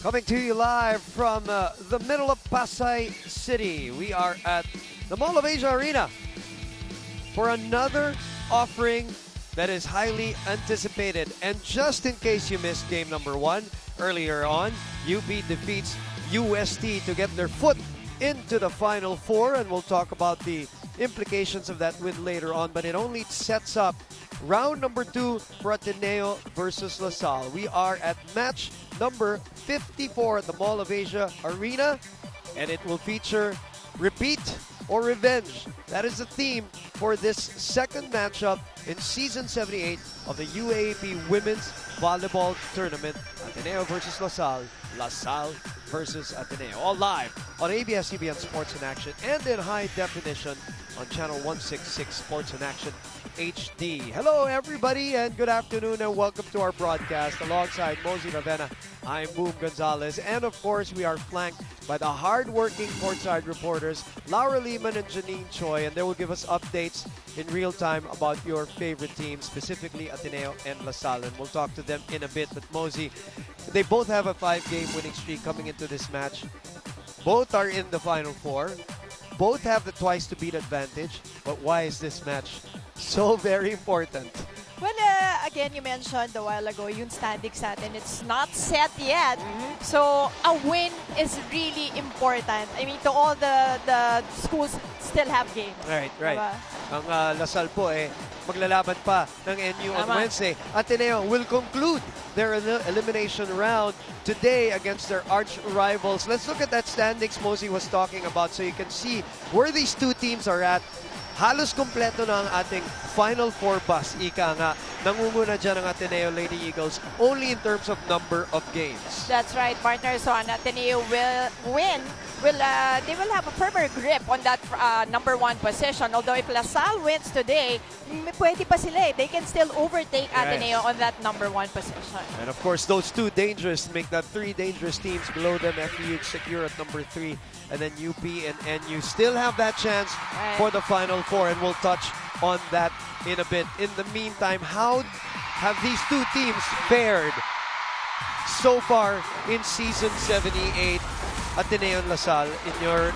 Coming to you live from the middle of Pasay City. We are at the Mall of Asia Arena for another offering that is highly anticipated. And just in case you missed game number 1 earlier on, UP defeats UST to get their foot into the Final Four, and we'll talk about the implications of that win later on. But it only sets up round number 2 for Ateneo versus LaSalle. We are at match number 54 at the Mall of Asia Arena, and it will feature repeat or revenge. That is the theme for this second matchup in Season 78 of the UAAP Women's Volleyball Tournament. Ateneo versus LaSalle, LaSalle versus Ateneo. All live on ABS-CBN Sports in Action and in high definition on Channel 166 Sports in Action HD. Hello everybody and good afternoon and welcome to our broadcast. Alongside Mosey Ravena, I'm Boom Gonzalez, and of course we are flanked by the hard-working courtside reporters Laura Lehman and Janine Choi, and they will give us updates in real time about your favorite teams, specifically Ateneo and LaSalle, and we'll talk to them in a bit. But Mosey, they both have a 5-game winning streak coming into this match. Both are in the Final Four. Both have the twice-to-beat advantage. But why is this match so very important? Well, again, you mentioned a while ago, yung standings natin, it's not set yet. So, a win is really important. I mean, to all the schools still have games. Right. Diba? Ang LaSalle po maglalaban pa ng NU on Wednesday. Ateneo will conclude their elimination round today against their arch rivals. Let's look at that standings Mosey was talking about so you can see where these two teams are at. Halos kompleto na ang ating Final Four bus. Ika nga, nangunguna dyan ang Ateneo Lady Eagles only in terms of number of games. That's right, partner. So, an Ateneo will win. They will have a firmer grip on that number 1 position. Although if LaSalle wins today, pwede pa sila eh. They can still overtake Ateneo on that number 1 position. And of course, those two dangerous make that 3 dangerous teams below them. FEU secure at number 3, and then UP and NU still have that chance for the Final Four, and we'll touch on that in a bit. In the meantime, how have these two teams fared so far in Season 78? Ateneo and LaSalle, in your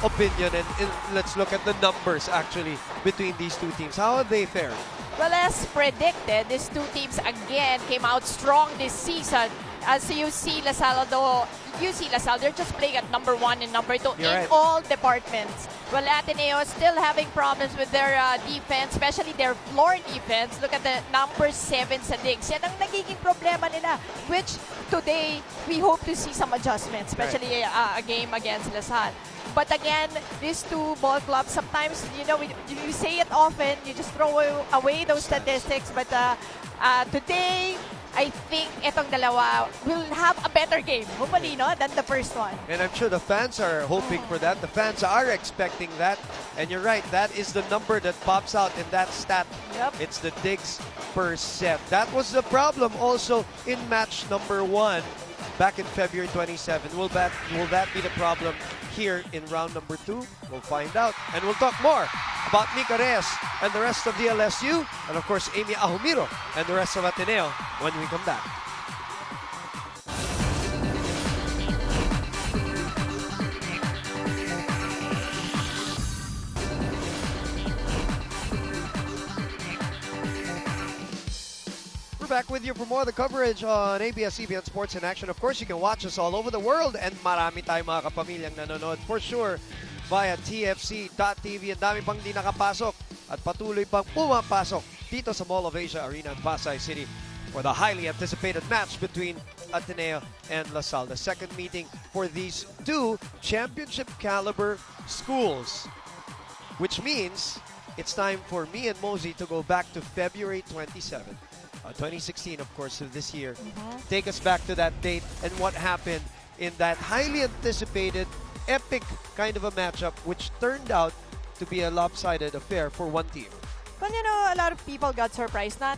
opinion, and let's look at the numbers actually between these two teams. How have they fared? Well, as predicted, these two teams again came out strong this season. As you see, LaSalle, they're just playing at number 1 and number 2 in all departments. Well, Ateneo is still having problems with their defense, especially their floor defense. Look at the number 7 sa digs. Yan ang nagiging problema nila, which today we hope to see some adjustments, especially a game against LaSalle. But again, these two ball clubs, sometimes, you say it often, you just throw away those statistics. But today, I think itong dalawa will have a better game, hopefully, than the first one. And I'm sure the fans are hoping for that. The fans are expecting that. And you're right, that is the number that pops out in that stat. Yep. It's the digs per set. That was the problem also in match number 1 back in February 27. Will that be the problem here in round number 2? We'll find out. And we'll talk more about Mika Reyes and the rest of DLSU, and of course Amy Ahumiro and the rest of Ateneo when we come back. We're back with you for more of the coverage on ABS-CBN Sports in Action. Of course, you can watch us all over the world, and marami tayong mga kapamilyang nanonood for sure via TFC.tv. Ang dami pang di nakapasok at patuloy pang pumapasok dito sa Mall of Asia Arena in Pasay City for the highly anticipated match between Ateneo and LaSalle. The second meeting for these two championship caliber schools, which means it's time for me and Mosey to go back to February 27th. 2016, of course, of this year. Take us back to that date and what happened in that highly anticipated, epic kind of a matchup, which turned out to be a lopsided affair for one team. Well, a lot of people got surprised, not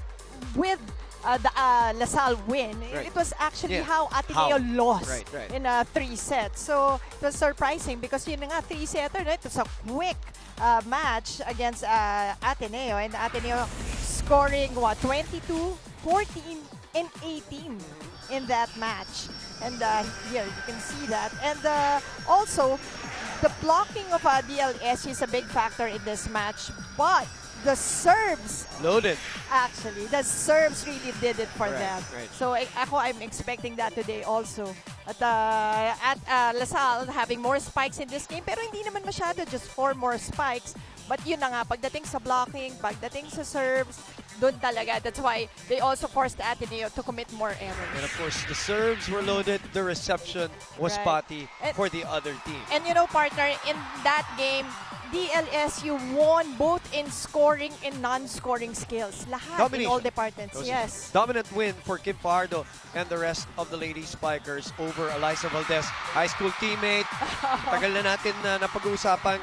with the LaSalle win. It was actually how Ateneo lost in 3 sets. So, it was surprising because yun nga 3-setter, it was a quick match against Ateneo, and Ateneo scoring 22, 14, and 18 in that match. And here, you can see that. And also, the blocking of DLSU is a big factor in this match. But the serves, loaded. actually, the serves really did it for them. Right. So I'm expecting that today also. At LaSalle having more spikes in this game, pero hindi naman masyado, just 4 more spikes. But yun na nga, pagdating sa blocking, pagdating sa serves, doon talaga. That's why they also forced Ateneo to commit more errors. And of course, the serves were loaded, the reception was spotty for the other team. And you know, partner, in that game, DLSU won both in scoring and non-scoring skills. Lahat in all departments. Yes. Dominant win for Kim Fajardo and the rest of the Lady Spikers over Eliza Valdez, high school teammate. Tagal na natin na napag-uusapan.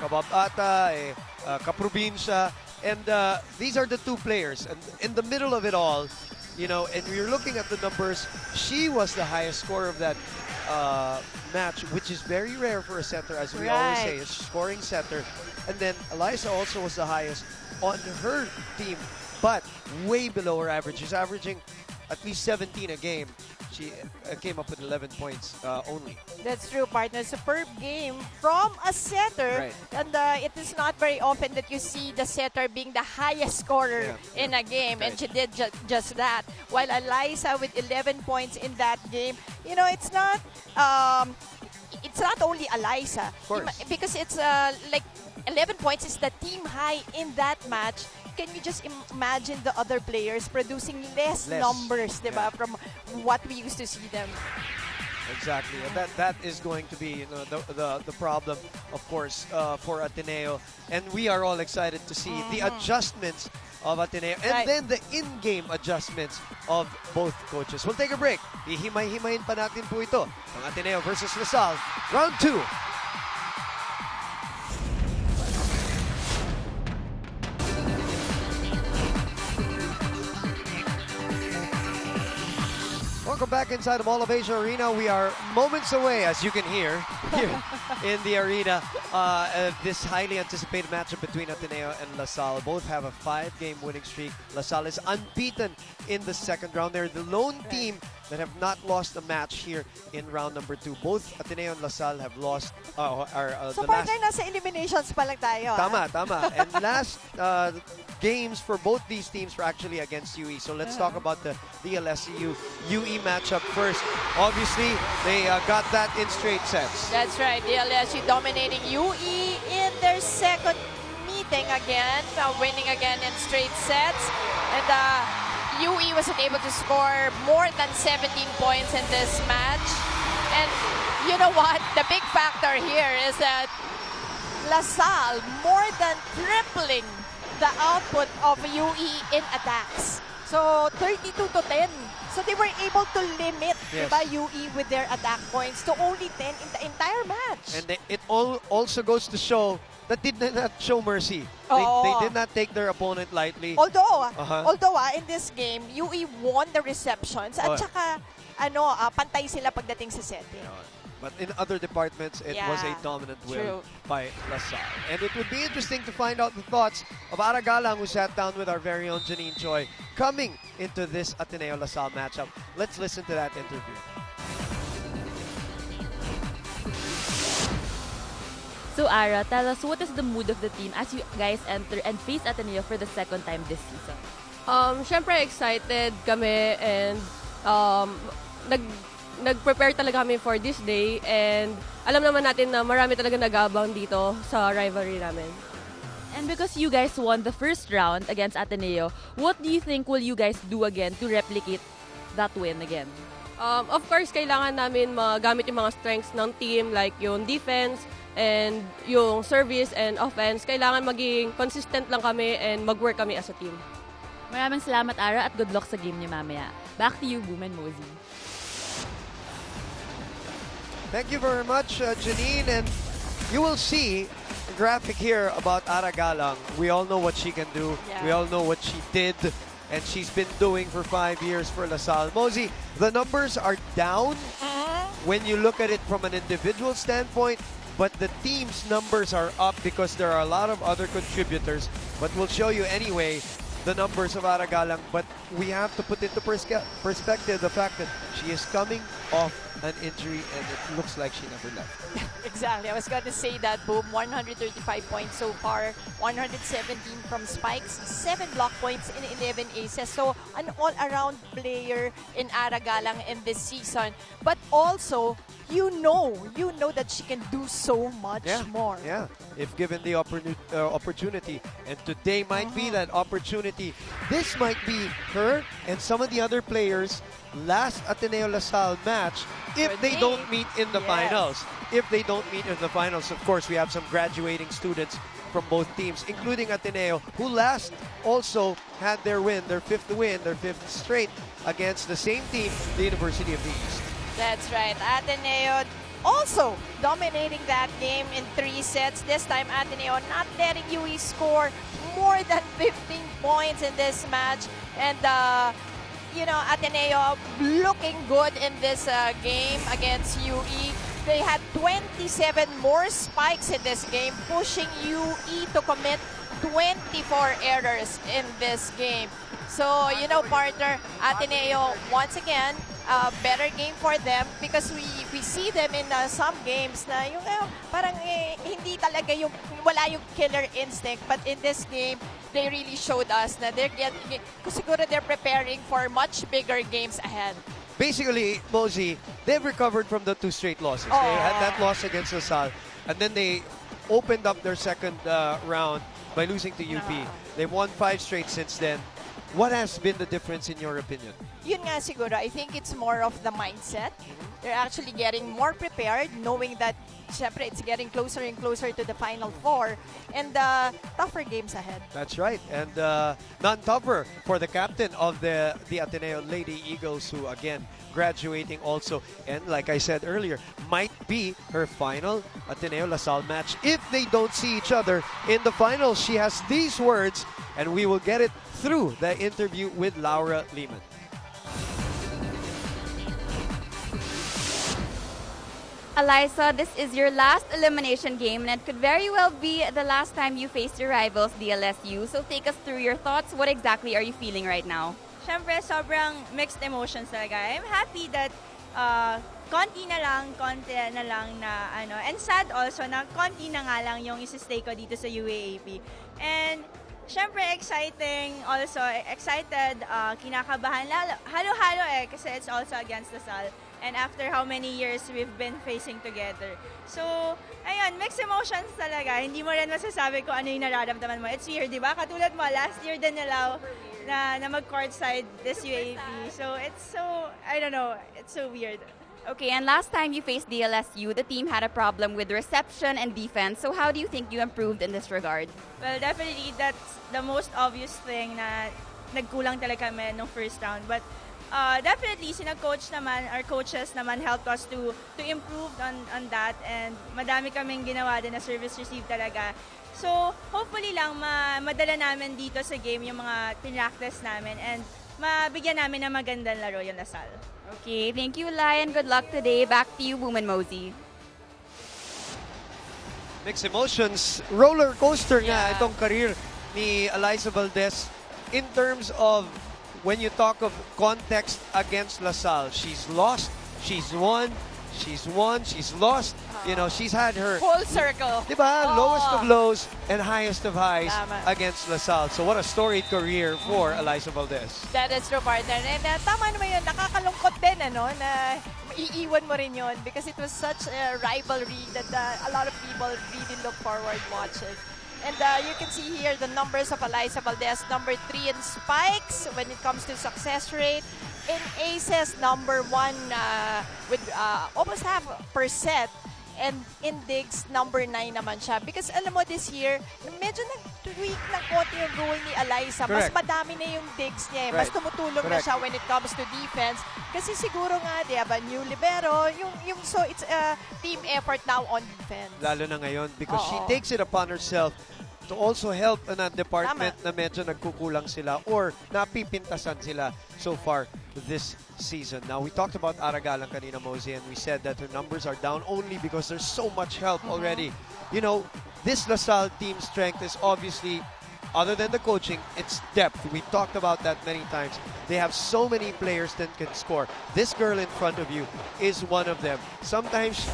Kabab ata, kaprobinsya. And these are the two players. And in the middle of it all, you know, and you're looking at the numbers, she was the highest scorer of that match, which is very rare for a setter, as we always say, a scoring setter. And then Eliza also was the highest on her team, but way below her average. She's averaging at least 17 a game. She came up with 11 points only. That's true, partner. Superb game from a setter. And it is not very often that you see the setter being the highest scorer in a game. And she did just that. While Eliza with 11 points in that game, you know, it's not only Eliza. Because it's like 11 points is the team high in that match. Can you just imagine the other players producing less numbers, diba, from what we used to see them? Exactly. And that is going to be, you know, the problem, of course, for Ateneo. And we are all excited to see the adjustments of Ateneo and then the in-game adjustments of both coaches. We'll take a break. Hihimay-himayin pa natin po ito. Ang Ateneo versus LaSalle, round 2. Welcome back inside the Mall of Asia Arena. We are moments away, as you can hear, here in the arena. This highly anticipated matchup between Ateneo and LaSalle. Both have a 5-game winning streak. LaSalle is unbeaten in the second round. They're the lone team that have not lost a match here in round number 2. Both Ateneo and LaSalle have lost. So partner, nasa eliminations pa lang tayo. Tama. And last games for both these teams were actually against UE. So let's talk about the DLSU UE matchup first. Obviously, they got that in straight sets. That's right. DLSU dominating UE in their second meeting again, winning again in straight sets. And UE wasn't able to score more than 17 points in this match. And you know what? The big factor here is that LaSalle more than tripling the output of UE in attacks. So 32-10. So they were able to limit UE with their attack points to only 10 in the entire match. And it also goes to show that did not show mercy. They did not take their opponent lightly. Although in this game, UE won the receptions at saka pantay sila pagdating sa setting. But in other departments, it was a dominant win by LaSalle. And it would be interesting to find out the thoughts of Ara Galang, who sat down with our very own Janine Choi, coming into this Ateneo-LaSalle matchup. Let's listen to that interview. So Ara, tell us, what is the mood of the team as you guys enter and face Ateneo for the second time this season? Syempre excited kami and nag-prepare talaga kami for this day and alam naman natin na marami talaga nag-aabang dito sa rivalry namin. And because you guys won the first round against Ateneo, what do you think will you guys do again to replicate that win again? Of course, kailangan namin magamit yung mga strengths ng team like yung defense and yung service and offense. Kailangan maging consistent lang kami and mag-work kami as a team. Maraming salamat, Ara, at good luck sa game niyo mamaya. Back to you, Boom and Mosey. Thank you very much, Janine. And you will see a graphic here about Ara Galang. We all know what she can do. We all know what she did. And she's been doing for 5 years for LaSalle. Mosey, the numbers are down when you look at it from an individual standpoint. But the team's numbers are up because there are a lot of other contributors. But we'll show you anyway the numbers of Ara Galang. But we have to put into perspective the fact that She is coming off an injury, and it looks like she never left. Exactly. I was going to say that, Boom. 135 points so far. 117 from spikes. 7 block points in 11 aces. So, an all-around player in Aragalang in this season. But also, you know that she can do so much more. Yeah, if given the opportunity. And today might be that opportunity. This might be her and some of the other players' last Ateneo LaSalle match if they don't meet in the finals. If they don't meet in the finals, of course, we have some graduating students from both teams, including Ateneo, who last also had their win, their fifth straight against the same team, the University of the East. That's right. Ateneo also dominating that game in 3 sets. This time, Ateneo not letting UE score more than 15 points in this match. And, Ateneo looking good in this game against UE. They had 27 more spikes in this game, pushing UE to commit 24 errors in this game. So, partner, Ateneo, once again, better game for them because we see them in some games na yung parang hindi talaga wala yung killer instinct, but in this game they really showed us na they're preparing for much bigger games ahead. Basically, Mosey, they've recovered from the 2 straight losses. They had that loss against LaSalle, and then they opened up their second round by losing to UP. They've won 5 straight since then. What has been the difference in your opinion? Yun nga siguro, I think it's more of the mindset. They're actually getting more prepared, knowing that syempre, it's getting closer and closer to the Final Four and tougher games ahead. That's right, and none tougher for the captain of the Ateneo Lady Eagles, who again graduating also, and like I said earlier, might be her final Ateneo LaSalle match if they don't see each other in the finals. She has these words, and we will get it through the interview with Laura Lehman. Eliza, this is your last elimination game, and it could very well be the last time you face your rivals, DLSU. So take us through your thoughts. What exactly are you feeling right now? Siyempre, sobrang mixed emotions talaga. I'm happy that konti na lang na and sad also na konti na nga lang yung isi-stay ko dito sa UAAP. And siyempre, excited, kinakabahan, halo-halo kasi it's also against LaSalle. And after how many years we've been facing together. So, ayun, mixed emotions talaga. Hindi mo rin masasabi kung ano yung nararamdaman mo. It's weird, di ba? Katulad mo, last year din nila na mag-courtside this UAP. So, it's so, I don't know, it's so weird. Okay, and last time you faced DLSU, the team had a problem with reception and defense. So how do you think you improved in this regard? Well, definitely, that's the most obvious thing na nagkulang talaga kami nung first round. But definitely, our coaches naman helped us to improve on that, and madami kaming ginawa din na service receive talaga. So, hopefully lang madala namin dito sa game yung mga tinractice namin and mabigyan namin ng magandang laro yung LaSalle. Okay, thank you, Lai, and good luck today. Back to you, Boom and Mosey. Mixed emotions, roller coaster nga itong career ni Eliza Valdez in terms of when you talk of context against LaSalle. She's lost, she's won, she's lost. She's had her full circle. Diba? Lowest of lows and highest of highs against LaSalle. So what a storied career for Eliza Valdez. That is true, partner. And tama naman yun, nakakalungkot din, na iiwan mo rin yun because it was such a rivalry that a lot of people really look forward watching. And you can see here the numbers of Eliza Valdez, number 3 in spikes when it comes to success rate. In aces, number 1 with almost half %. And in digs, number 9 naman siya. Because alam mo, this year, medyo nag-tweak ng konti yung role ni Eliza. Mas madami na yung digs niya. Mas tumutulong na siya when it comes to defense. Kasi siguro nga, they have a new libero. So it's a team effort now on defense. Lalo na ngayon because she takes it upon herself to also help na department na medyo nagkukulang sila or napipintasan sila so far this season. Now, we talked about Aragalang kanina, Mosey, and we said that her numbers are down only because there's so much help already. This LaSalle team strength is obviously, other than the coaching, it's depth. We talked about that many times. They have so many players that can score. This girl in front of you is one of them. Sometimes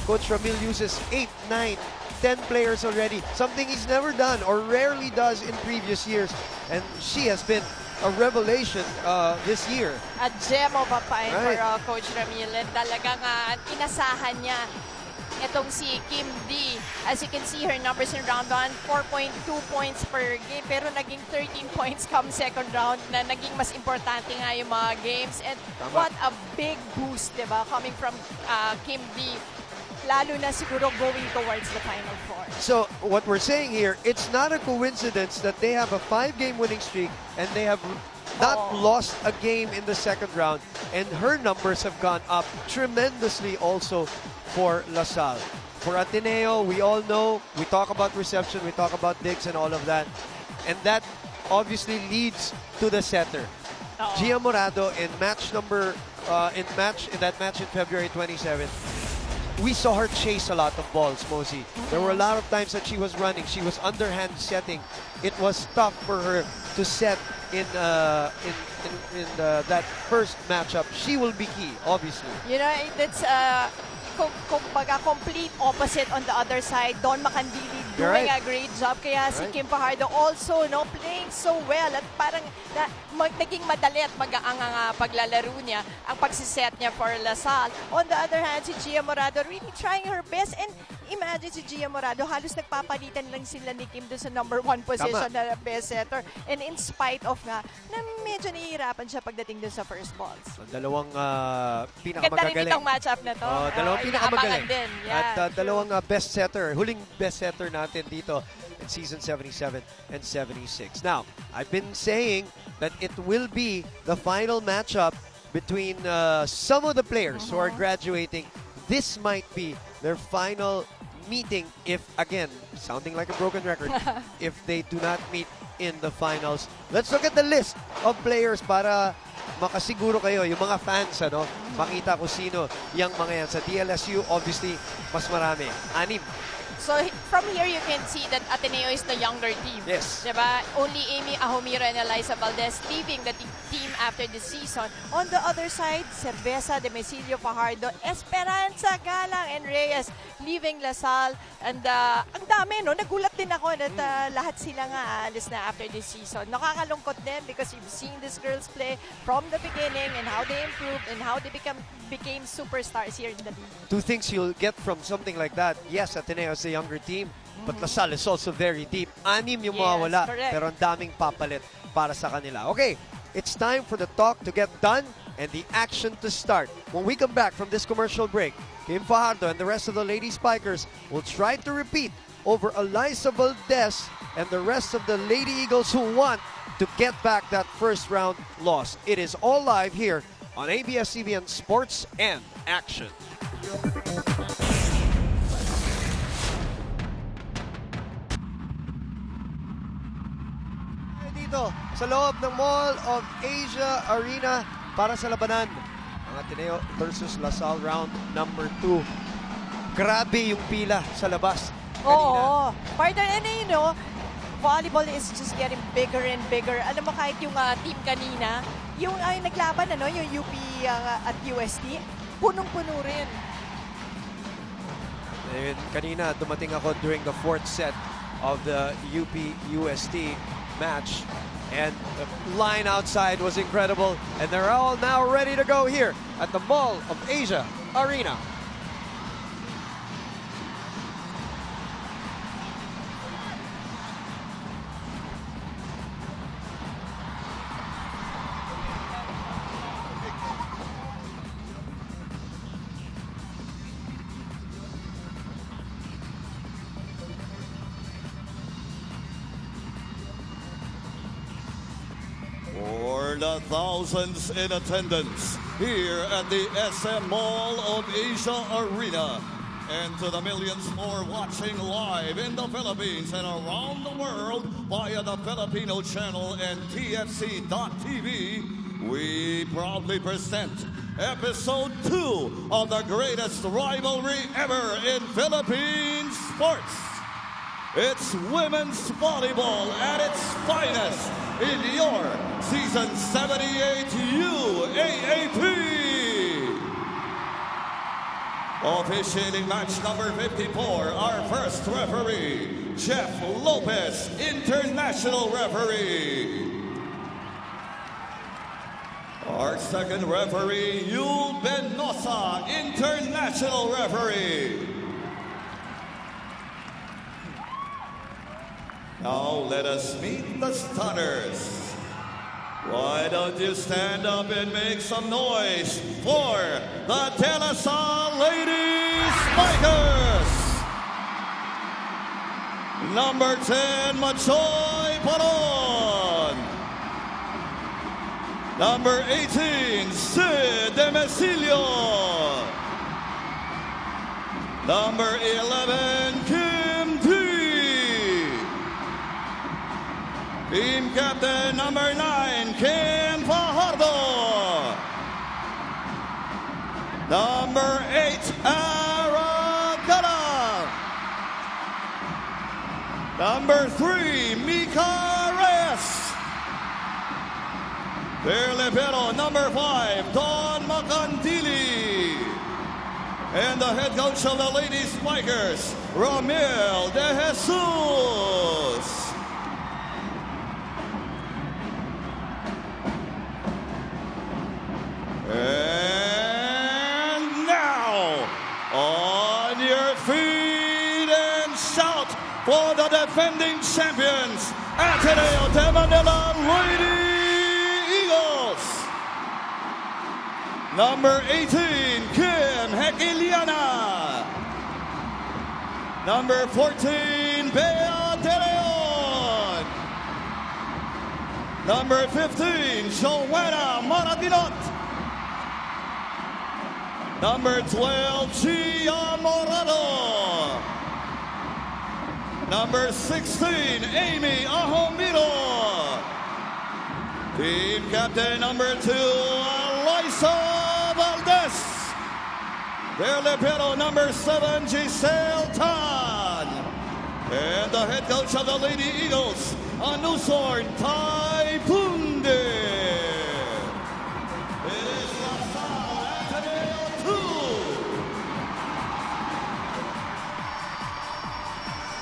Coach Ramil uses 8, 9, 10 players already, something he's never done or rarely does in previous years. And she has been a revelation this year. A gem of a find Right. for Coach Ramil. And talagang inasahan niya itong si Kim D. As you can see, her numbers in round 1, 4.2 points per game. Pero naging 13 points come second round na naging mas importante nga yung mga games. And Tama. what a big boost, diba? Coming from Kim D. Lalo na siguro going towards the Final Four. So what we're saying here, it's not a coincidence that they have a 5-game winning streak and they have not lost a game in the second round, and her numbers have gone up tremendously also for LaSalle. For Ateneo, we all know, we talk about reception, we talk about digs and all of that, and that obviously leads to the setter. Gia Morado in that match in February 27th, we saw her chase a lot of balls, Mosey. There were a lot of times that she was running. She was underhand setting. It was tough for her to set in that first matchup. She will be key, obviously. You know, that's kumbaga complete opposite on the other side. Don Macandili doing a great job. Kaya si Kim Fajardo also playing so well. At parang naging madali at magaang ang paglalaro niya, ang pagsiset niya for LaSalle. On the other hand, si Gia Morado really trying her best. And imagine si Gia Morado, halos nagpapalitan lang sila ni Kim doon sa number 1 position na best setter. And in spite of na medyo nahihirapan siya pagdating doon sa first balls. Ang dalawang Ganda rin pinakamagagaling. itong matchup na to. Dalawang pinakamagaling. Din. At dalawang best setter, huling best setter natin dito in season 77 and 76. Now, I've been saying that it will be the final matchup between some of the players who are graduating. This might be their final meeting if, again, sounding like a broken record, if they do not meet in the finals. Let's look at the list of players para makasiguro kayo, yung mga fans, makita ko sino yung mga yan. Sa DLSU, obviously, mas marami. 6. So from here you can see that Ateneo is the younger team. Yes. Diba? Only Amy Ahomiro and Eliza Valdez leaving the team after the season. On the other side, Cerveza, Demesilio Fajardo, Esperanza Galang, and Reyes leaving LaSalle. And ang dami, nagulat din ako that lahat sila nga alis na after this season. Nakakalungkot din because you've seen these girls play from the beginning and how they improved and how they became superstars here in the league. 2 things you'll get from something like that. Yes, Ateneo is the younger team, but LaSalle is also very deep. 6 yung mawawala, correct. pero ang daming papalit para sa kanila. Okay, it's time for the talk to get done and the action to start. When we come back from this commercial break, Kim Fajardo and the rest of the Lady Spikers will try to repeat over Eliza Valdez and the rest of the Lady Eagles who want to get back that first round loss. It is all live here on ABS-CBN Sports and Action. Dito sa loob ng Mall of Asia Arena para sa labanan ang Ateneo versus LaSalle round number 2. Grabe yung pila sa labas kanina. Oo. Partner, volleyball is just getting bigger and bigger. Alam mo, kahit yung team kanina, yung naglaban, yung UP at UST, punong-puno rin. And kanina, dumating ako during the 4th set of the UP-UST match. And the line outside was incredible. And they're all now ready to go here at the Mall of Asia Arena. For the thousands in attendance here at the SM Mall of Asia Arena, and to the millions more watching live in the Philippines and around the world via the Filipino channel and TFC.TV, we proudly present episode 2 of the greatest rivalry ever in Philippine sports. It's women's volleyball at its finest. in your Season 78 UAAP. Officiating match number 54, our first referee, Jeff Lopez, international referee. Our second referee, Yul Benosa, international referee. Now let us meet the stunners. Why don't you stand up and make some noise for the DLSU Lady Spikers? Number 10, Machoy Paron. Number 18, Sid Demesilio. Number 11, Kim D. Team captain number 9, Ken Fajardo. Number 8, Aragana. Number 3, Mika Reyes. Their libero, number 5, Don Macandili. And the head coach of the Lady Spikers, Romel De Jesus. And now, on your feet and shout for the defending champions, Ateneo de Manila Lady Eagles. Number 18, Kim Hekiliana. Number 14, Bea De Leon. Number 15, Joanna Maratinot. Number 12, Gia Morado. Number 16, Amy Ahomiro. Team captain number 2, Eliza Valdez. Their libero number 7, Giselle Tan. And the head coach of the Lady Eagles, Anusorn Taipunde.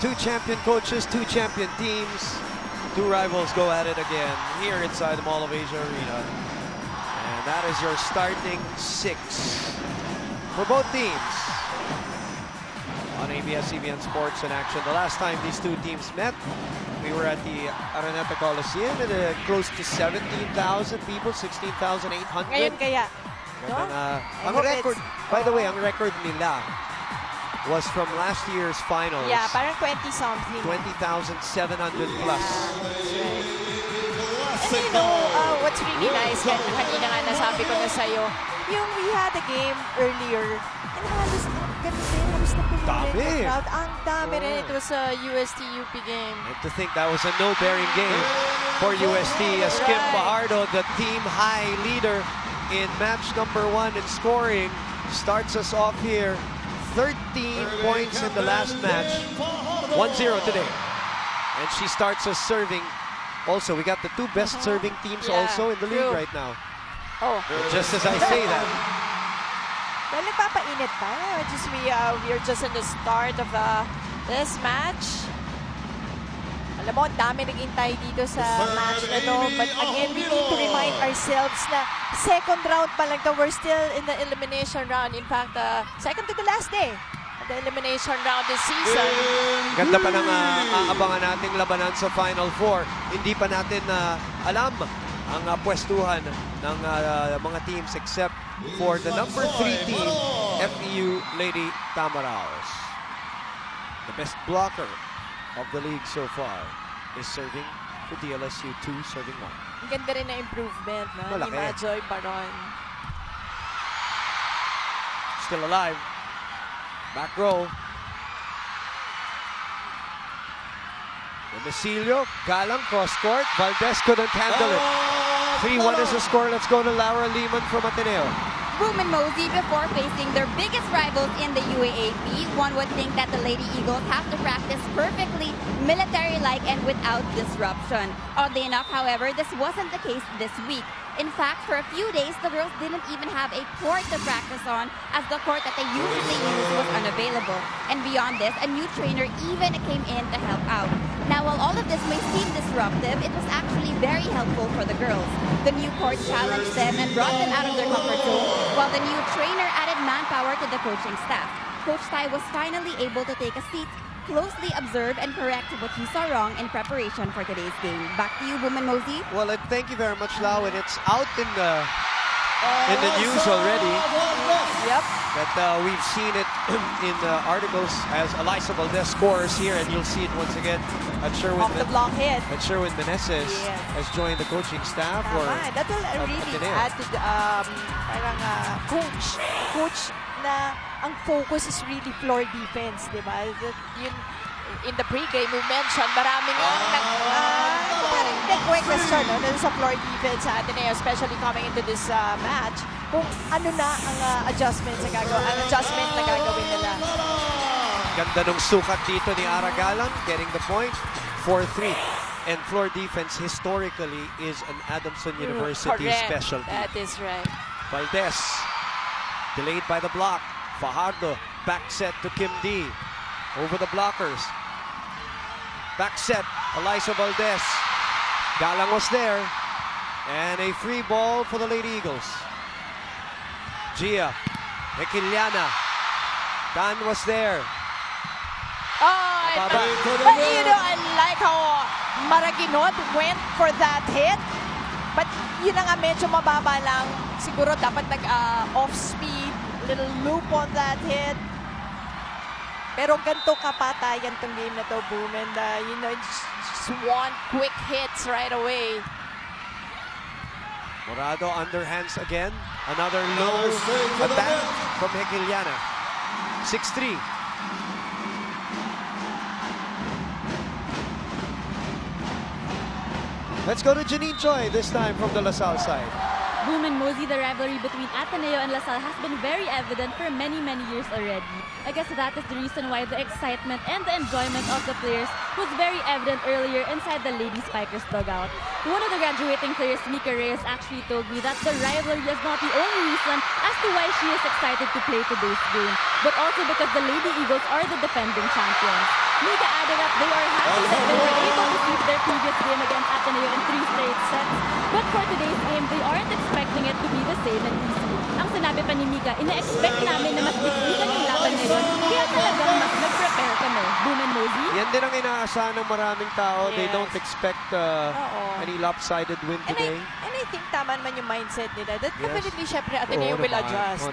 Two champion coaches, two champion teams, two rivals go at it again here inside the Mall of Asia Arena. And that is your starting 6 for both teams on ABS-CBN Sports in Action. The last time these two teams met, we were at the Araneta Coliseum and close to 17,000 people, 16,800. Ngayon kaya. No? Ang record, by the way, ang record nila was from last year's finals. Yeah, parang 20-something. 20,700 plus. And you know, what's really nice, kanina nga nasabi ko na sa'yo, yung we had a game earlier, and halos ganun din, halos na pumunit yung crowd. Ang dami rin. It was a UST-UP game. And to think that was a no-bearing game for UST as Kim Fajardo, the team high leader in match number 1 in scoring, starts us off here. 13 points in the last match, 1-0 today. And she starts us serving. Also, we got the two best serving teams also in the league right now. Oh. Just as I say that. Well, nagpapainit pa. We're just in the start of this match. Alam mo, ang dami naghintay dito sa match na to. But again, we need to remind ourselves na second round pa lang to. We're still in the elimination round. In fact, second to the last day of the elimination round this season. Ganda pa ng aabangan nating labanan sa Final Four. Hindi pa natin alam ang pwestuhan ng mga teams except for the number 3 team, FEU Lady Tamaraos. The best blocker of the league so far is serving for DLSU 2, serving 1. Ang ganda rin na improvement ni Majoy Baron. Still alive. Back row. Demesilio, galang cross court. Valdez couldn't handle it. 3-1 is the score. Let's go to Laura Lehman from Ateneo. Boom and Mosey before facing their biggest rivals in the UAAP. One would think that the Lady Eagles have to practice perfectly military-like and without disruption. Oddly enough, however, this wasn't the case this week. In fact, for a few days, the girls didn't even have a court to practice on as the court that they usually use was unavailable. And beyond this, a new trainer even came in to help out. Now, while all of this may seem disruptive, it was actually very helpful for the girls. The new court challenged them and brought them out of their comfort zone, while the new trainer added manpower to the coaching staff. Coach Tai was finally able to take a seat, closely observe and correct what he saw wrong in preparation for today's game. Back to you, Boom and Mosey. Well, thank you very much, Lau. And it's out in the news already. Yep. That we've seen it in the articles as Eliza Valdez scores here, and you'll see it once again at Sherwin. Off the block hit. At Sherwin Meneses has joined the coaching staff. Or That will really add to the parang coach na ang focus is really floor defense, di ba? Yun, in the pre-game, we mentioned maraming quick question sa floor defense sa Ateneo, especially coming into this match, kung ano na ang adjustment na gagawin nila. Ganda nung sukat dito ni Ara Galang, getting the point, 4-3. And floor defense historically is an Adamson University specialty. That is right. Valdez, delayed by the block. Fajardo, back set to Kim D. Over the blockers. Back set, Eliza Valdez. Galang was there. And a free ball for the Lady Eagles. Gia, Equiliana. Dan was there. But you know, I like how Maraginod went for that hit. But yun na nga, medyo mababa lang. Siguro dapat off-speed. Little loop on that hit. Pero ganito kapatayan tong game na to, Boom. And, you know, just want quick hits right away. Morado underhands again. Another low attack from Hegeliana. 6-3. Let's go to Janine Choi, this time from the LaSalle side. Boom and Mosey, the rivalry between Ateneo and LaSalle has been very evident for many, many years already. I guess that is the reason why the excitement and the enjoyment of the players was very evident earlier inside the Lady Spikers dugout. One of the graduating players, Mika Reyes, actually told me that the rivalry is not the only reason as to why she is excited to play today's game, but also because the Lady Eagles are the defending champions. Mika added up they are happy that they were able to sweep their previous game against Ateneo in 3 straight sets, but for today's game, they aren't expecting it to be the same and easy. Ang sinabi pa ni Mika, ina-expect namin na mas bigbigan yung laban ngayon, kaya talagang mas nag-prepare kami. Boom and Mosey. Yan din ang inaasahan ng maraming tao. They don't expect any lopsided win today. And I think tama naman yung mindset nila. That definitely, syempre, Ateneo will adjust.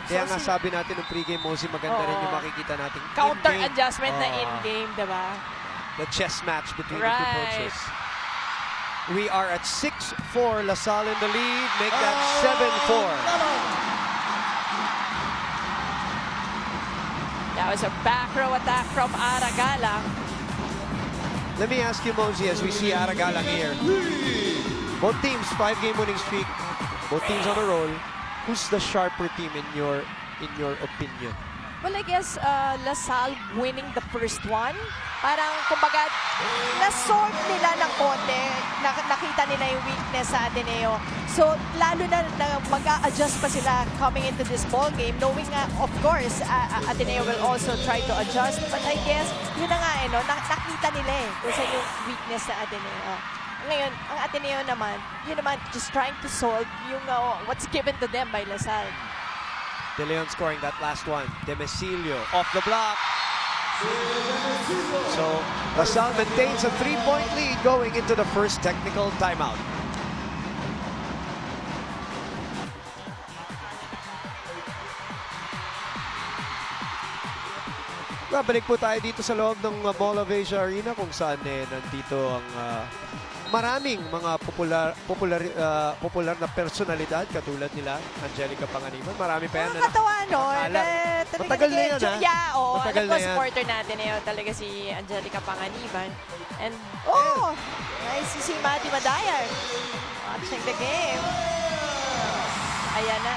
Kaya nga sabi natin ng pregame, Mosey, maganda rin yung makikita natin. Counter adjustment na in-game, diba? The chess match between the two coaches. We are at 6-4. LaSalle in the lead. Make that 7-4. That was a back row attack from Ara Galang. Let me ask you, Mosey, as we see Ara Galang here. Both teams, 5-game winning streak. Both teams on a roll. Who's the sharper team in your opinion? Well, I guess LaSalle winning the first one. Parang, kumbaga, na-sort nila ng konti. Nakita nila yung weakness sa Ateneo. So, lalo na mag-a-adjust pa sila coming into this ball game. Knowing nga, of course, Ateneo will also try to adjust. But I guess, yun na nga, nakita nila kung saan yung weakness sa Ateneo. Ngayon, ang Ateneo naman, yun naman, just trying to solve yung what's given to them by LaSalle. De Leon scoring that last one. Demesilio off the block. So LaSalle maintains a 3-point lead going into the first technical timeout. Babalik po tayo dito sa loob ng Mall of Asia Arena kung saan nandito ang maraming mga popular na personalidad katulad nila Angelica Panganiban. Marami pa yan. Nakakatawa, no? Matagal na yan, ha? Yeah, matagal na yan. Supporter natin talaga si Angelica Panganiban. And, nice to see Mati Madayar watching the game. Ayan na.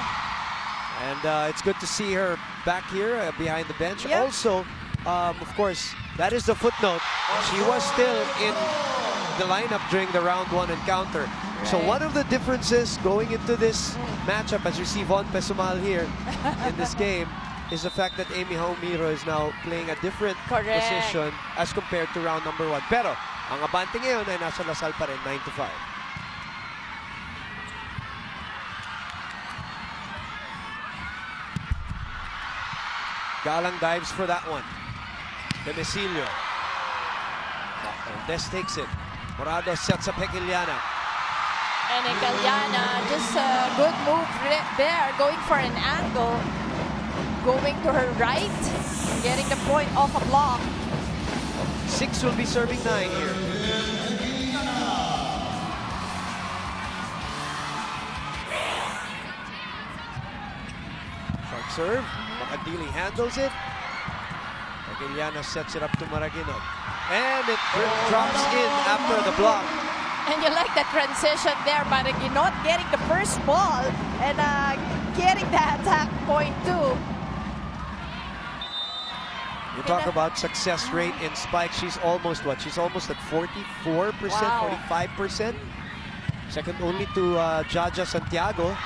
And it's good to see her back here behind the bench. Yep. Also, of course, that is the footnote. She was still in the lineup during the round 1 encounter. Right. So one of the differences going into this matchup, as you see Von Pesumal here in this game, is the fact that Amy Jaumiro is now playing a different position as compared to round number 1. Pero ang abante ngayon ay nasa Lasal pa rin, 9-5. Galang dives for that one. Demecilio. Des takes it. Morado sets up Hekiliana. And Hekiliana, just a good move there, going for an angle. Going to her right, getting the point off a block. 6 will be serving 9 here. Sharp serve. Makadili handles it. Hekiliana sets it up to Maraguinot. And it drops in after the block. And you like the transition there, Maraguinot getting the first ball and getting the attack point too. You talk about success rate in spike. She's almost what? She's almost at 44%, 45%. Second only to Jaja Santiago.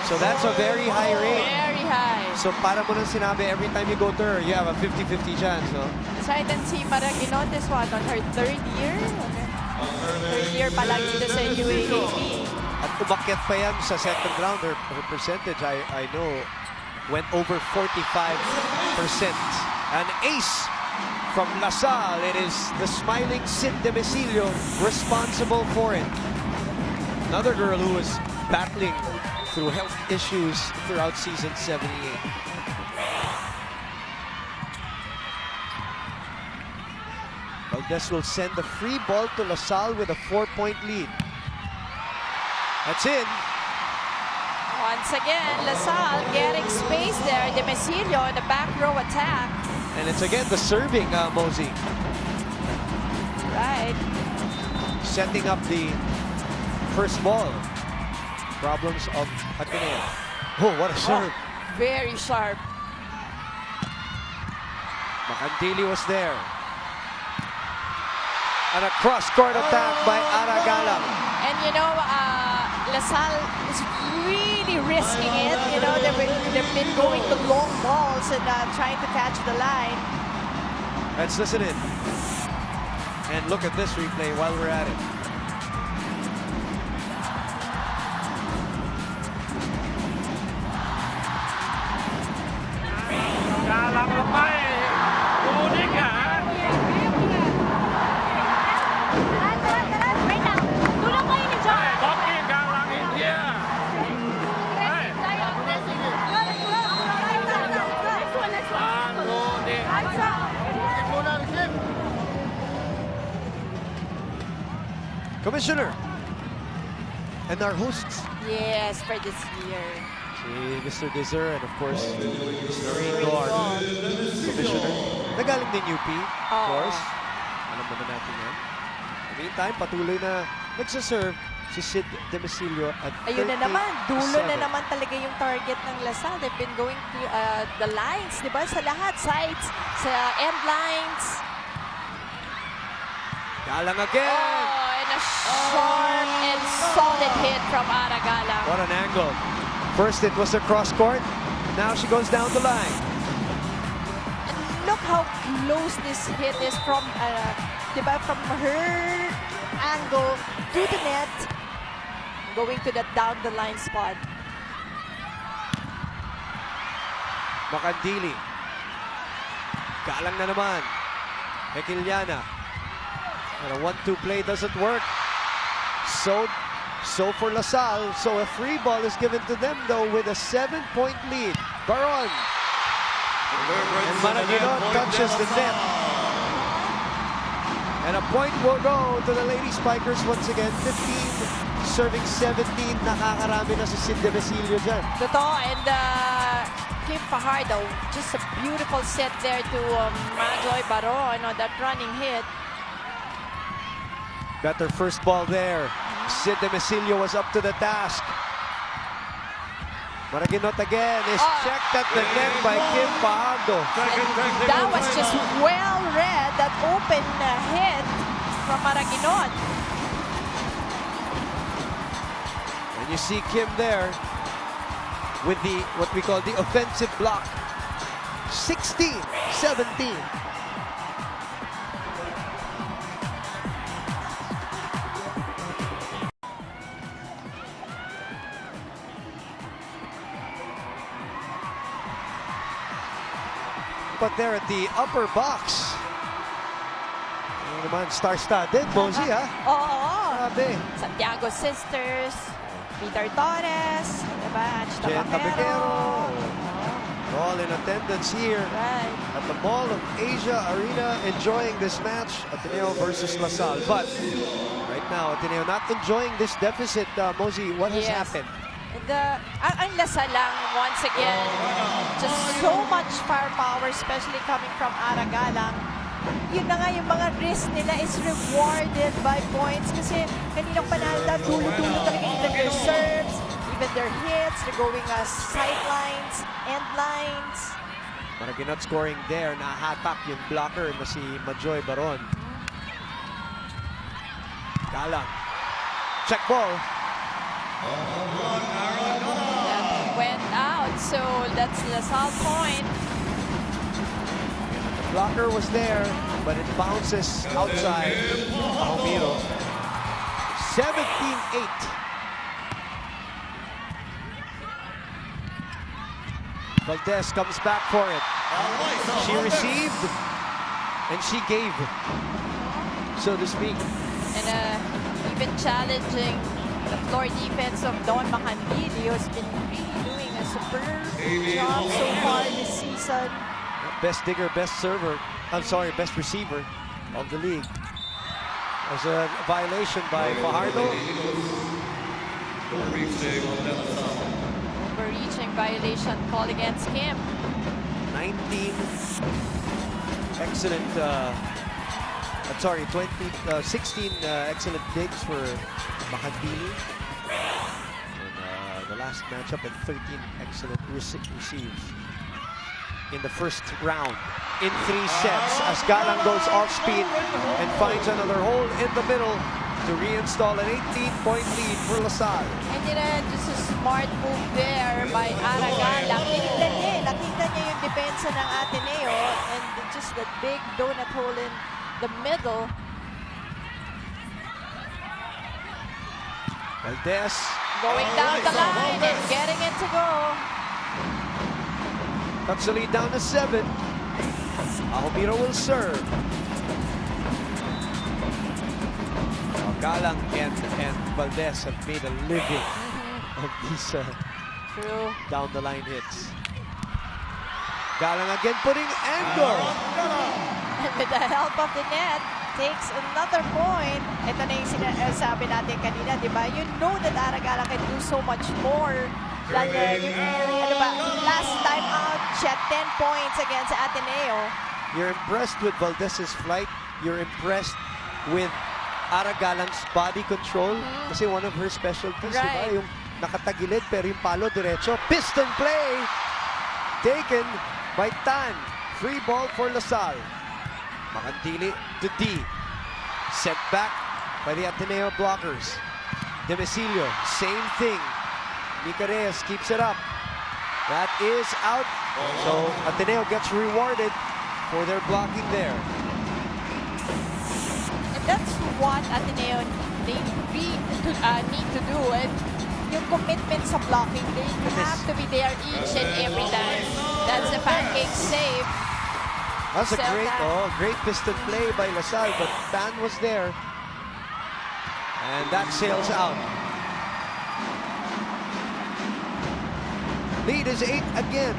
So that's a very high rate. Very high. So para mo nang sinabi, every time you go to her, you have a 50-50 chance, no? Aside and see, Maraguinot is what, on her 3rd year? Third year pa lang dito sa UAAP. At umakyat pa yan sa second round. Her percentage, I know, went over 45%. An ace from Lasal. It is the smiling Sid Demecilio responsible for it. Another girl who was battling through health issues throughout season 78. Valdez will send the free ball to Lasal with a 4-point lead. That's in. Once again, Lasal getting space there. Demecilio in the back row attack. And it's again the serving, Mosey. Right. Setting up the first ball. Problems of Ateneo. Oh, what a serve. Oh, very sharp. Makandili was there. And a cross-court attack by Aragala. And you know, Lasal is really risking it. You know, they've been going to long balls and trying to catch the line. Let's listen in. And look at this replay while we're at it. Commissioner and our hosts. Yes, for this year. Si Mr. Deser and of course Mr. Ringo, our commissioner. Nagaling din UP, of course. Alam naman natin yan. In the meantime, patuloy na nagsaserve si Sid Demecilio at 37. Ayun na naman, dulo na naman talaga yung target ng Lasal. They've been going to the lines, di ba? Sa lahat, sides, sa end lines. Galang again! Oh, and a sharp and solid hit from Aragala. What an angle. First it was a cross court. Now she goes down the line. And look how close this hit is from, diba, from her angle to the net. Going to the down the line spot. Makandili. Galang na naman. Hekiliana. And a 1-2 play doesn't work. So for Lasal. So a free ball is given to them though with a 7-point lead. Baron. And Maraguinot touches the net. And a point will go to the Lady Spikers once again. 15 serving 17. Nakakarami na si Sid Demecilio dyan. Totoo. And Kim Fajardo, just a beautiful set there to Majoy Baron on that running hit. Got their first ball there. Sid Demecilio was up to the task. Maraguinot again is checked at the net by Kim Fajardo. That was just well read, that open hit from Maraguinot. And you see Kim there with the what we call the offensive block. 16-17. But there at the upper box. Ano naman, star-studded, Bozy, ha? Oo. Grabe. Santiago Sisters, Peter Torres, diba? Jen Tabakero. All in attendance here Right. at the Mall of Asia Arena, enjoying this match, Ateneo versus LaSalle. But right now, Ateneo not enjoying this deficit. Mosey, what has happened? Ang Lasal lang, once again, just so much firepower, especially coming from Aragalang. Yun na nga, yung mga risk nila is rewarded by points kasi kaninang panalo daw, dulo-dulo talaga even their serves, even their hits, they're going sidelines, end lines. Maraguinot scoring there, nahatak yung blocker na si Majoy Baron. Galang. Check ball. That went out, so that's LaSalle point. The blocker was there, but it bounces outside Ahomiro. 17-8. Valdez comes back for it. She received and she gave, so to speak. And even challenging the floor defense of Don Macandillo has been really doing a superb job so far this season. Best digger, best server. I'm sorry, best receiver of the league. There's a violation by Fajardo. Overreaching violation called against Kim. 19 excellent, I'm sorry, 16 excellent digs for Macandili. And the last matchup, and 13 excellent receives in the first round in 3 sets as Galang goes off speed and finds another hole in the middle to reinstall an 18-point lead for LaSalle. And just a smart move there by Aragalang. Nakita niya yung depensa ng Ateneo and just that big donut hole in the middle. Valdez going down the line and getting it to go. cuts the lead down to 7. Ahomiro will serve. Galang and Valdez have made a living of these down the line hits. Galang again putting angle. And with the help of the net, takes another point. Ito na yung sinasabi natin kanina, di ba? You know that Aragalang can do so much more than last time out, she had 10 points against Ateneo. You're impressed with Valdez's flight. You're impressed with Aragalang's body control. Kasi one of her specialties, Right. diba? Yung nakatagilid pero yung palo diretso. Piston play taken by Tan. Free ball for LaSalle. Macandili to D. Set back by the Ateneo blockers. Demesilio, same thing. Mika Reyes keeps it up. That is out. So Ateneo gets rewarded for their blocking there. And that's what Ateneo need to do. And yung commitment sa blocking, you have to be there each and every time. That's the pancake save. That's a great piston play by LaSalle, but Tan was there. And that sails out. Lead is 8 again.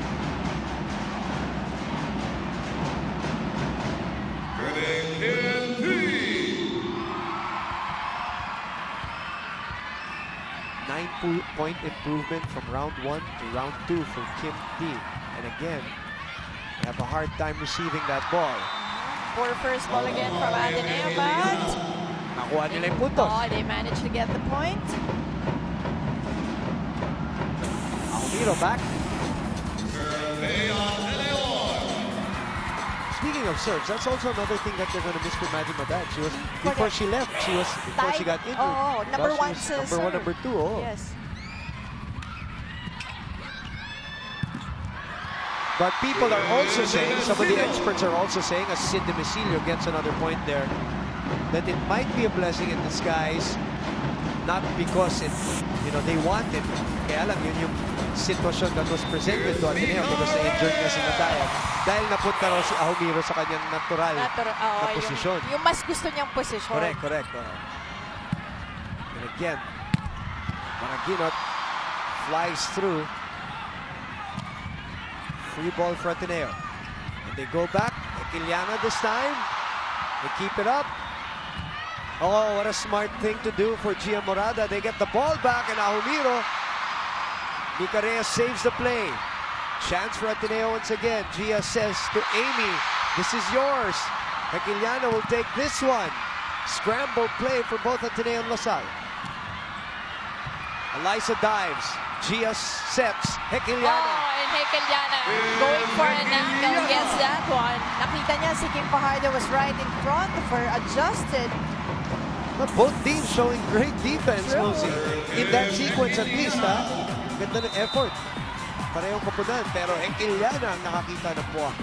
Nine-point improvement from round 1 to round 2 for Kim D. And again, they have a hard time receiving that ball. For first ball again from Ateneo, but Nakuha nila yung puntos. they managed to get the point. Hero back. Speaking of serves, that's also another thing that they're going to miss for Maddie Madad. She was before she left. Before she got injured. Oh, number Well, one she was serve. number one, number two. Oh. Yes. But people are also saying, some of the experts are also saying, as Sid Domicilio gets another point there, that it might be a blessing in disguise, not because they want it. Kaya alam yun yung sitwasyon that was presented to Ateneo because na-injured nga si Matayan. Dahil napunta raw si Ahumiro sa kanyang natural na posisyon. Yung mas gusto niyang posisyon. Correct. And again, Maraginot flies through. Free ball for Ateneo. And they go back. Equiliana this time. They keep it up. Oh, what a smart thing to do for Gia Morada. They get the ball back and Ahumiro. Nicarez saves the play. Chance for Ateneo once again. Gia says to Amy, this is yours. Equiliana will take this one. Scramble play for both Ateneo and LaSalle. Eliza dives. Gia sets. Equiliana. Oh, and Equiliana going for an angle. Gets that one. Nakita niya si Kim Fajardo was right in front of her. Adjusted. But both teams showing great defense, Lucy. In that sequence at least, ha? Ganda ng effort. Parehong kapunan, pero Equiliana ang nakakita ng puwak.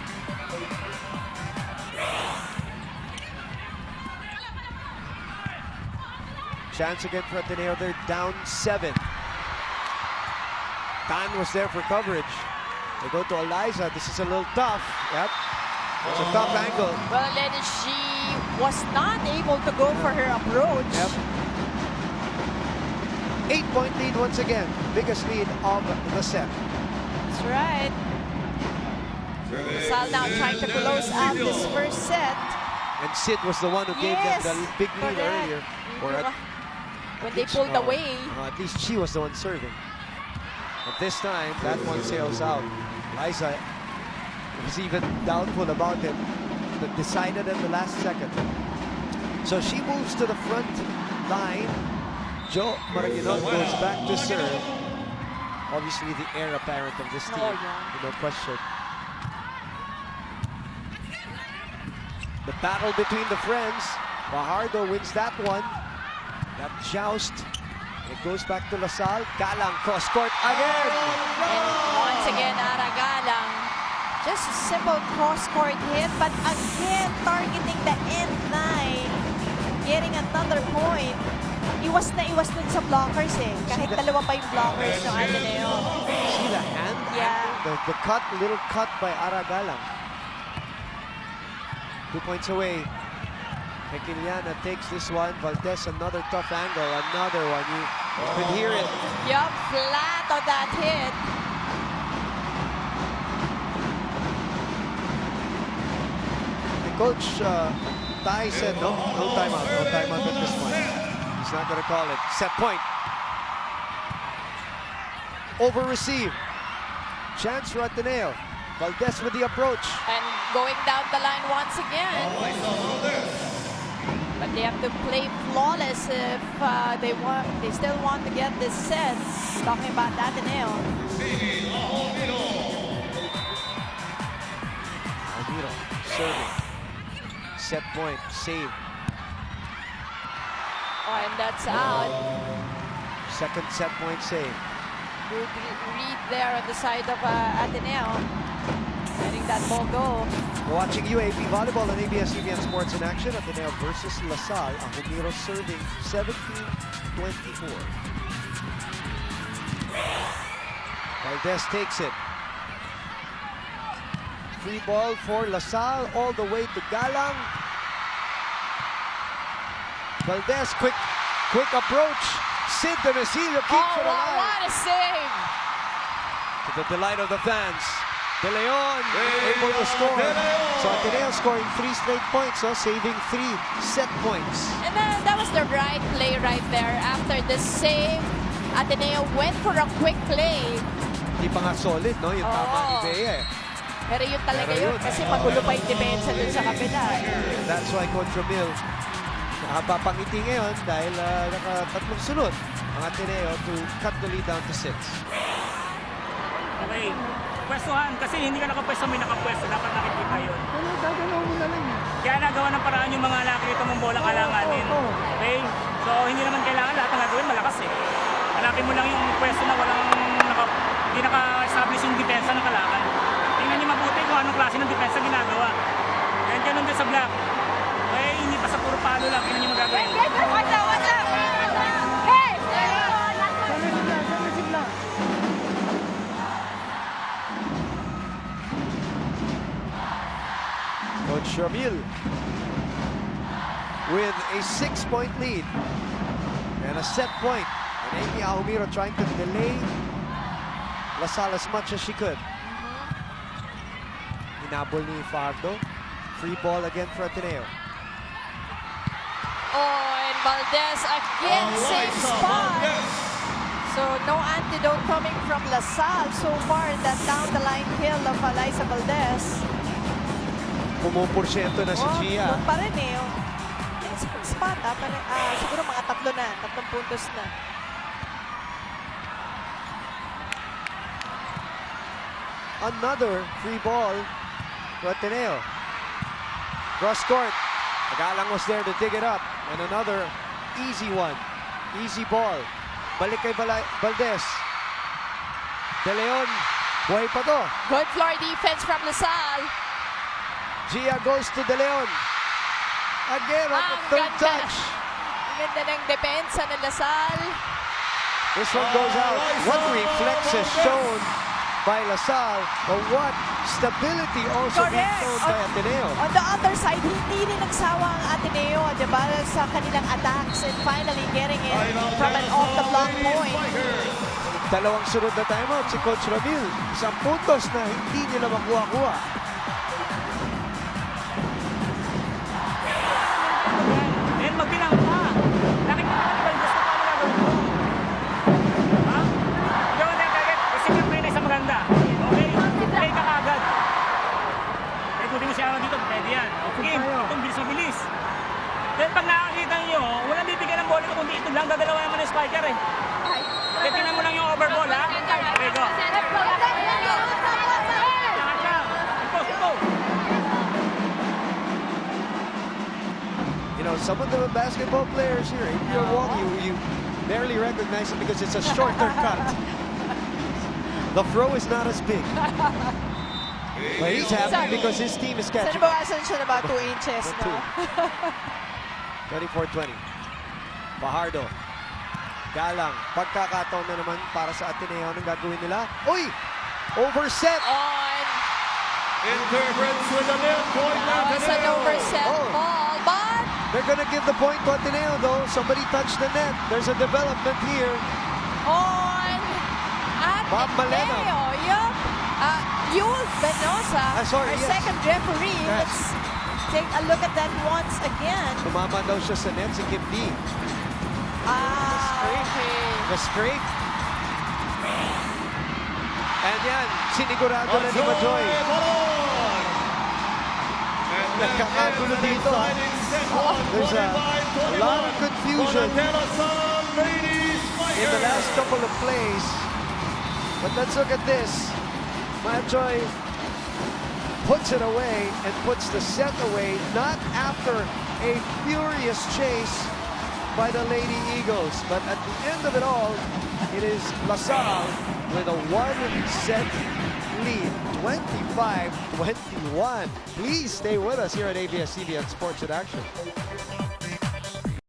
Chance again for Ateneo. They're down 7. Tan was there for coverage. They go to Eliza. This is a little tough. Yep. It's a tough angle. Well, then she was not able to go for her approach. Yep. 8-point lead once again. Biggest lead of the set. That's right. Sal now trying to close out this first set. And Sid was the one who gave them the big lead earlier. When they pulled away. At least she was the one serving. But this time, that one sails out. Liza was even doubtful about it, but decided at the last second. So she moves to the front line. Jo Maraginot goes back to serve. Obviously the heir apparent of this team, no question. The battle between the friends. Fajardo wins that one. That joust. It goes back to LaSalle. Galang cross court again. And once again, Galang. Just a simple cross court hit, but again targeting the end line. Getting another point. Iwas na dun sa blockers eh. Kahit dalawa pa yung blockers ng Ateneo. See the hand? Yeah. The cut, little cut by Galang. 2 points away. Equiliana takes this one. Valdez, another tough angle. Another one. You could hear it. Yup, flat on that hit. The coach, Tai said no timeout. No timeout at this point. He's not going to call it. Set point. Over receive. Chance for Ateneo. Valdez with the approach. And going down the line once again. But they have to play flawless if they still want to get this set. Talking about Ateneo. Almiro serving. Set point. Save. Oh, and that's out. Second set point save. Good read there on the side of Ateneo. Letting that ball go. We're watching UAAP Volleyball on ABS-CBN Sports in Action. Ateneo versus LaSalle. Ahumiro serving 17-24. Valdez takes it. Free ball for LaSalle all the way to Galang. Valdez, quick approach. Sid Domicilio keeps it alive. What a save! To the delight of the fans. De Leon able to score. So Ateneo scoring 3 straight points, saving 3 set points. And then that was the right play right there. After the save, Ateneo went for a quick play. Hindi pa nga solid, no? Yung tama ni Bea eh. Pero yun talaga yun. Kasi magulo pa yung depensa dun sa kabila. That's why Coach Ramil nakapapangiti ngayon dahil nakatatlong sunod ang Ateneo to cut the lead down to 6. Okay. Pwestuhan, kasi hindi ka nakapwesto, may nakapwesto. Dapat nakikita yun. Gagalaw mo na lang. Kaya nagawa ng paraan yung mga nakikita mong bolang alanganin. Okay? So, hindi naman kailangan lahat ng gagawin malakas eh. Hanapin mo lang yung pwesto na hindi naka-establish yung depensa ng kalaban. Tingnan niyo mabuti kung anong klase ng depensa ginagawa. Ganyan ganun din sa block. Okay? Hindi pa sa puro palo lang. Tingnan niyo magagawin. What's up? Hey! Coach Ramil with a 6-point lead and a set point. And Amy Ahumiro trying to delay LaSalle as much as she could. Hinabol ni Fardo. Free ball again for Ateneo. Oh, and Valdez again, same spot. So no antidote coming from LaSalle so far in that down-the-line kill of Eliza Valdez. Pumuporsyento na si Gia. Doon pa rin eh. Yung spot, siguro mga 3 puntos na. Another free ball for Ateneo. Cross court. Agalang was there to dig it up. And another easy one. Easy ball. Balik kay Valdez. De Leon. Buhay pa to. Good floor defense from LaSalle. Gia goes to De Leon. Again on the third touch. Ganda ng depensa ng LaSalle. This one goes out. What reflexes shown by LaSalle, but what stability also being shown by Ateneo. On the other side, hindi rin nagsawa ang Ateneo, diba, sa kanilang attacks and finally getting it from an off-the-block point. Dalawang sunod na timeout si Coach Ramil. 10 puntos na hindi nila makuha-kuha. Then magbilang pa. Nakikita ka ni Valdez kung paano nagawin mo. Ha? Gawin na kagad. Kasi may na isang maganda. Okay? Play ka kagad. Kaya kung di mo siya dito, pwede yan. Okay? Itong bilis-mabilis. Then pag nakakita nyo, walang bibigyan ng bola kundi ito lang. Gagalawa naman ng spiker eh. Kaya tingnan mo lang yung overball ha. Okay, go. You know, some of the basketball players here, if you're walking, you barely recognize it because it's a shorter cut. The throw is not as big. But he's happy because his team is catching. Sinabawasan siya na ba 2 inches, no? 24-20. Fajardo. Galang. Pagkakataon na naman para sa Ateneo. Anong gagawin nila? Uy! Overset! On. Interference with the net point. That was an overset ball, but they're gonna give the point to Ateneo though. Somebody touched the net. There's a development here. on Bob Malena. Ateneo. Yup. Yul Benosa, sorry, our yes. second referee. Yes. Let's take a look at that once again. Tumama daw siya sa net si Kim D. Okay. The straight. And yan, sinigurado na ni Majoy. Nagkakagulo dito. There's a lot of confusion in the last couple of plays. But let's look at this. Majoy puts it away and puts the set away, not after a furious chase by the Lady Eagles. But at the end of it all, it is LaSalle with a 1-set lead, 25-21. Please stay with us here at ABS-CBN Sports in Action.